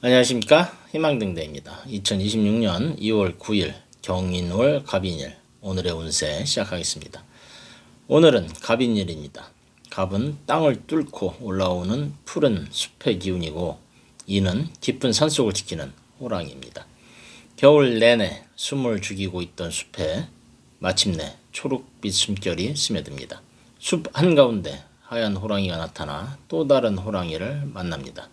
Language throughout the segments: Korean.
안녕하십니까, 희망등대입니다. 2026년 2월 9일 경인월 갑인일, 오늘의 운세 시작하겠습니다. 오늘은 갑인일입니다. 갑은 땅을 뚫고 올라오는 푸른 숲의 기운이고, 이는 깊은 산속을 지키는 호랑이입니다. 겨울 내내 숨을 죽이고 있던 숲에 마침내 초록빛 숨결이 스며듭니다. 숲 한가운데 하얀 호랑이가 나타나 또 다른 호랑이를 만납니다.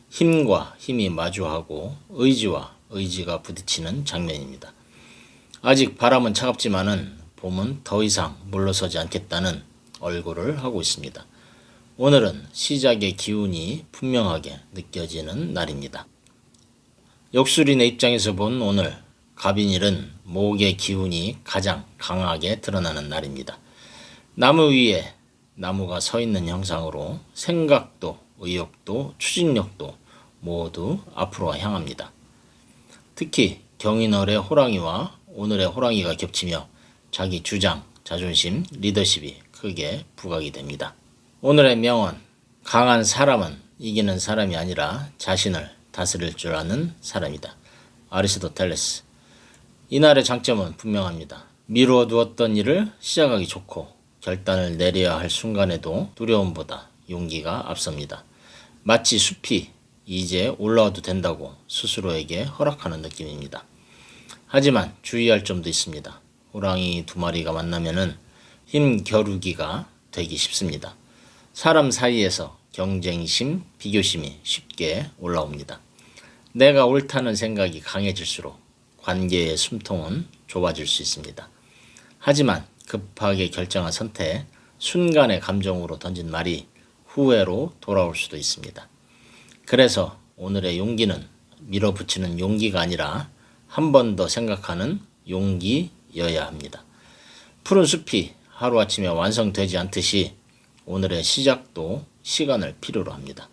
힘과 힘이 마주하고 의지와 의지가 부딪히는 장면입니다. 아직 바람은 차갑지만은 봄은 더 이상 물러서지 않겠다는 얼굴을 하고 있습니다. 오늘은 시작의 기운이 분명하게 느껴지는 날입니다. 역술인의 입장에서 본 오늘 갑인일은 목의 기운이 가장 강하게 드러나는 날입니다. 나무 위에 나무가 서 있는 형상으로 생각도 의욕도 추진력도 모두 앞으로 향합니다. 특히 경인월의 호랑이와 오늘의 호랑이가 겹치며 자기 주장, 자존심, 리더십이 크게 부각이 됩니다. 오늘의 명언, 강한 사람은 이기는 사람이 아니라 자신을 다스릴 줄 아는 사람이다. 아리스토텔레스. 이날의 장점은 분명합니다. 미루어 두었던 일을 시작하기 좋고 결단을 내려야 할 순간에도 두려움보다 용기가 앞섭니다. 마치 숲이 이제 올라와도 된다고 스스로에게 허락하는 느낌입니다. 하지만 주의할 점도 있습니다. 호랑이 두 마리가 만나면은 힘 겨루기가 되기 쉽습니다. 사람 사이에서 경쟁심, 비교심이 쉽게 올라옵니다. 내가 옳다는 생각이 강해질수록 관계의 숨통은 좁아질 수 있습니다. 하지만 급하게 결정한 선택, 순간의 감정으로 던진 말이 후회로 돌아올 수도 있습니다. 그래서 오늘의 용기는 밀어붙이는 용기가 아니라 한 번 더 생각하는 용기여야 합니다. 푸른 숲이 하루아침에 완성되지 않듯이 오늘의 시작도 시간을 필요로 합니다.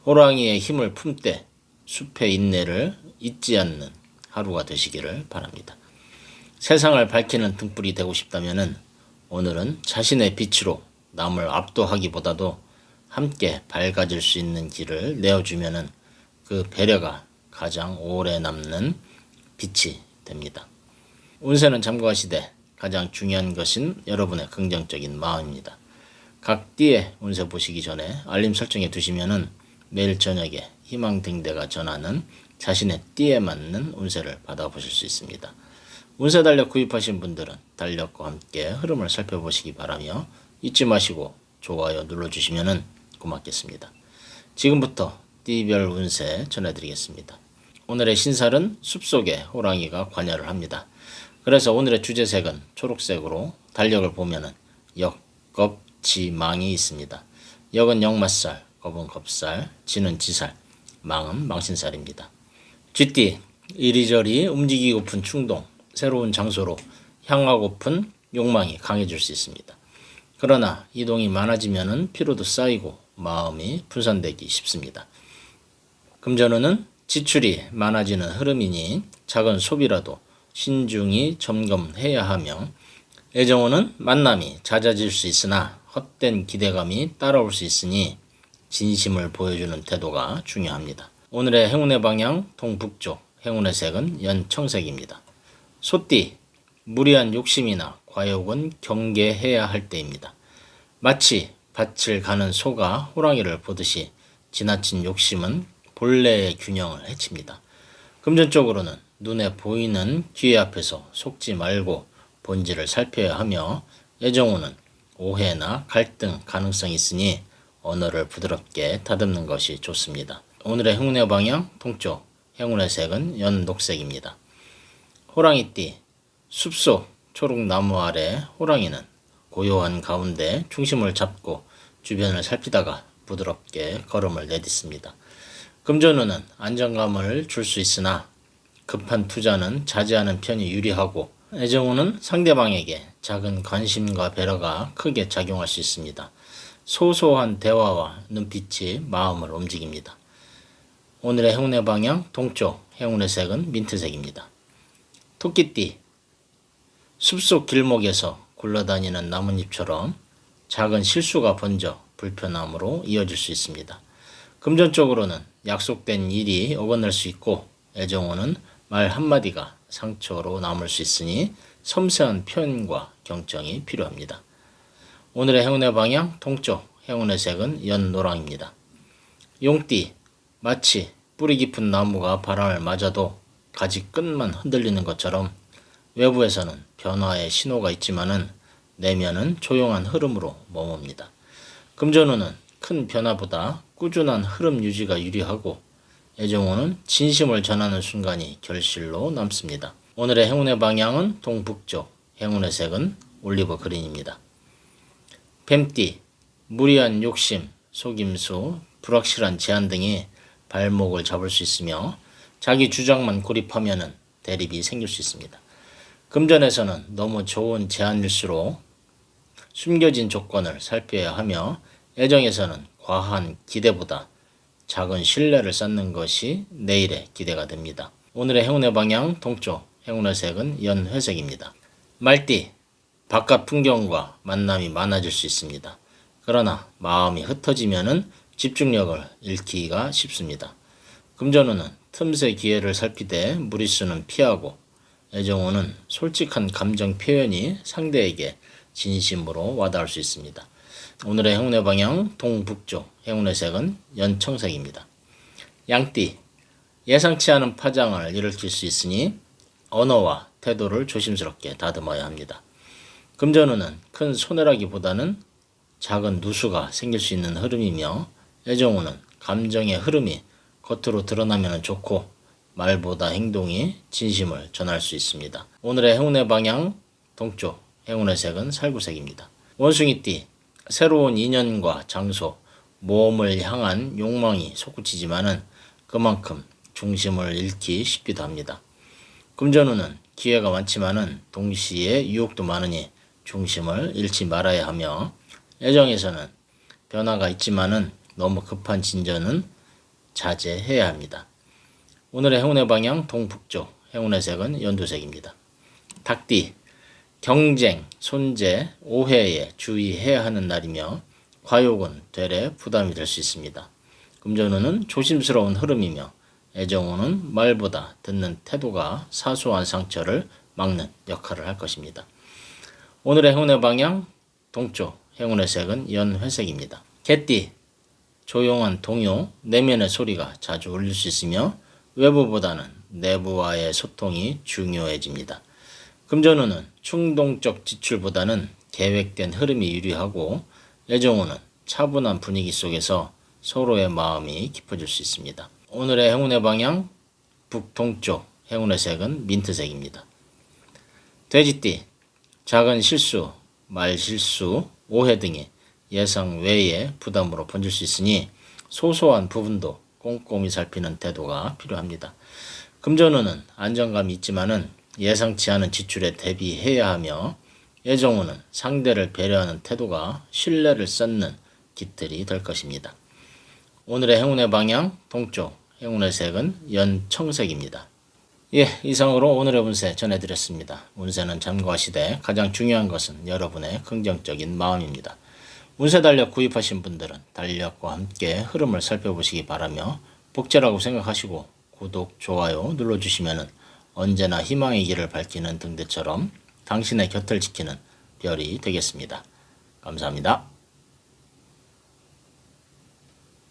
호랑이의 힘을 품되 숲의 인내를 잊지 않는 하루가 되시기를 바랍니다. 세상을 밝히는 등불이 되고 싶다면 오늘은 자신의 빛으로 남을 압도하기보다도 함께 밝아질 수 있는 길을 내어주면 그 배려가 가장 오래 남는 빛이 됩니다. 운세는 참고하시되 가장 중요한 것은 여러분의 긍정적인 마음입니다. 각 띠의 운세 보시기 전에 알림 설정해 두시면 매일 저녁에 희망등대가 전하는 자신의 띠에 맞는 운세를 받아보실 수 있습니다. 운세 달력 구입하신 분들은 달력과 함께 흐름을 살펴보시기 바라며 잊지 마시고 좋아요 눌러주시면 고맙겠습니다. 지금부터 띠별 운세 전해드리겠습니다. 오늘의 신살은 숲속에 호랑이가 관여를 합니다. 그래서 오늘의 주제색은 초록색으로 달력을 보면은 역, 겁, 지, 망이 있습니다. 역은 역맛살, 겁은 겁살, 지는 지살, 망은 망신살입니다. 쥐띠, 이리저리 움직이고픈 충동, 새로운 장소로 향하고픈 욕망이 강해질 수 있습니다. 그러나 이동이 많아지면 피로도 쌓이고 마음이 분산되기 쉽습니다. 금전운은 지출이 많아지는 흐름이니 작은 소비라도 신중히 점검해야 하며, 애정운은 만남이 잦아질 수 있으나 헛된 기대감이 따라올 수 있으니 진심을 보여주는 태도가 중요합니다. 오늘의 행운의 방향 동북쪽, 행운의 색은 연청색입니다. 소띠, 무리한 욕심이나 과욕은 경계해야 할 때입니다. 마치 밭을 가는 소가 호랑이를 보듯이 지나친 욕심은 본래의 균형을 해칩니다. 금전적으로는 눈에 보이는 기회 앞에서 속지 말고 본질을 살펴야 하며, 애정운은 오해나 갈등 가능성이 있으니 언어를 부드럽게 다듬는 것이 좋습니다. 오늘의 행운의 방향 동쪽, 행운의 색은 연녹색입니다. 호랑이띠, 숲속 초록나무 아래 호랑이는 고요한 가운데 중심을 잡고 주변을 살피다가 부드럽게 걸음을 내딛습니다. 금전운은 안정감을 줄 수 있으나 급한 투자는 자제하는 편이 유리하고, 애정운은 상대방에게 작은 관심과 배려가 크게 작용할 수 있습니다. 소소한 대화와 눈빛이 마음을 움직입니다. 오늘의 행운의 방향 동쪽, 행운의 색은 민트색입니다. 토끼띠, 숲속 길목에서 굴러다니는 나뭇잎처럼 작은 실수가 번져 불편함으로 이어질 수 있습니다. 금전적으로는 약속된 일이 어긋날 수 있고 애정운은 말 한마디가 상처로 남을 수 있으니 섬세한 표현과 경청이 필요합니다. 오늘의 행운의 방향 동쪽, 행운의 색은 연노랑입니다. 용띠, 마치 뿌리 깊은 나무가 바람을 맞아도 가지 끝만 흔들리는 것처럼 외부에서는 변화의 신호가 있지만은 내면은 조용한 흐름으로 머뭅니다. 금전운은 큰 변화보다 꾸준한 흐름 유지가 유리하고 애정운은 진심을 전하는 순간이 결실로 남습니다. 오늘의 행운의 방향은 동북쪽, 행운의 색은 올리브 그린입니다. 뱀띠, 무리한 욕심, 속임수, 불확실한 제안 등이 발목을 잡을 수 있으며 자기 주장만 고집하면은 대립이 생길 수 있습니다. 금전에서는 너무 좋은 제안일수록 숨겨진 조건을 살펴야 하며 애정에서는 과한 기대보다 작은 신뢰를 쌓는 것이 내일의 기대가 됩니다. 오늘의 행운의 방향 동쪽, 행운의 색은 연회색입니다. 말띠, 바깥 풍경과 만남이 많아질 수 있습니다. 그러나 마음이 흩어지면은 집중력을 잃기가 쉽습니다. 금전운은 틈새 기회를 살피되 무리수는 피하고 애정운은 솔직한 감정 표현이 상대에게 진심으로 와닿을 수 있습니다. 오늘의 행운의 방향 동북쪽, 행운의 색은 연청색입니다. 양띠, 예상치 않은 파장을 일으킬 수 있으니 언어와 태도를 조심스럽게 다듬어야 합니다. 금전운은 큰 손해라기보다는 작은 누수가 생길 수 있는 흐름이며 애정운은 감정의 흐름이 겉으로 드러나면 좋고 말보다 행동이 진심을 전할 수 있습니다. 오늘의 행운의 방향 동쪽, 행운의 색은 살구색입니다. 원숭이띠, 새로운 인연과 장소, 모험을 향한 욕망이 솟구치지만은 그만큼 중심을 잃기 쉽기도 합니다. 금전운은 기회가 많지만은 동시에 유혹도 많으니 중심을 잃지 말아야 하며 애정에서는 변화가 있지만은 너무 급한 진전은 자제해야 합니다. 오늘의 행운의 방향 동북쪽, 행운의 색은 연두색입니다. 닭띠, 경쟁, 손재, 오해에 주의해야 하는 날이며 과욕은 되레 부담이 될 수 있습니다. 금전운은 조심스러운 흐름이며 애정운은 말보다 듣는 태도가 사소한 상처를 막는 역할을 할 것입니다. 오늘의 행운의 방향 동쪽, 행운의 색은 연회색입니다. 개띠, 조용한 동요, 내면의 소리가 자주 울릴 수 있으며 외부보다는 내부와의 소통이 중요해집니다. 금전운은 충동적 지출보다는 계획된 흐름이 유리하고 애정운은 차분한 분위기 속에서 서로의 마음이 깊어질 수 있습니다. 오늘의 행운의 방향 북동쪽, 행운의 색은 민트색입니다. 돼지띠, 작은 실수, 말실수, 오해 등이 예상 외의 부담으로 번질 수 있으니 소소한 부분도 꼼꼼히 살피는 태도가 필요합니다. 금전운은 안정감이 있지만은 예상치 않은 지출에 대비해야 하며 애정운은 상대를 배려하는 태도가 신뢰를 쌓는 깃들이 될 것입니다. 오늘의 행운의 방향 동쪽, 행운의 색은 연청색입니다. 이상으로 오늘의 운세 전해드렸습니다. 운세는 참고하시되 가장 중요한 것은 여러분의 긍정적인 마음입니다. 운세 달력 구입하신 분들은 달력과 함께 흐름을 살펴보시기 바라며 복제라고 생각하시고 구독, 좋아요 눌러주시면 언제나 희망의 길을 밝히는 등대처럼 당신의 곁을 지키는 별이 되겠습니다. 감사합니다.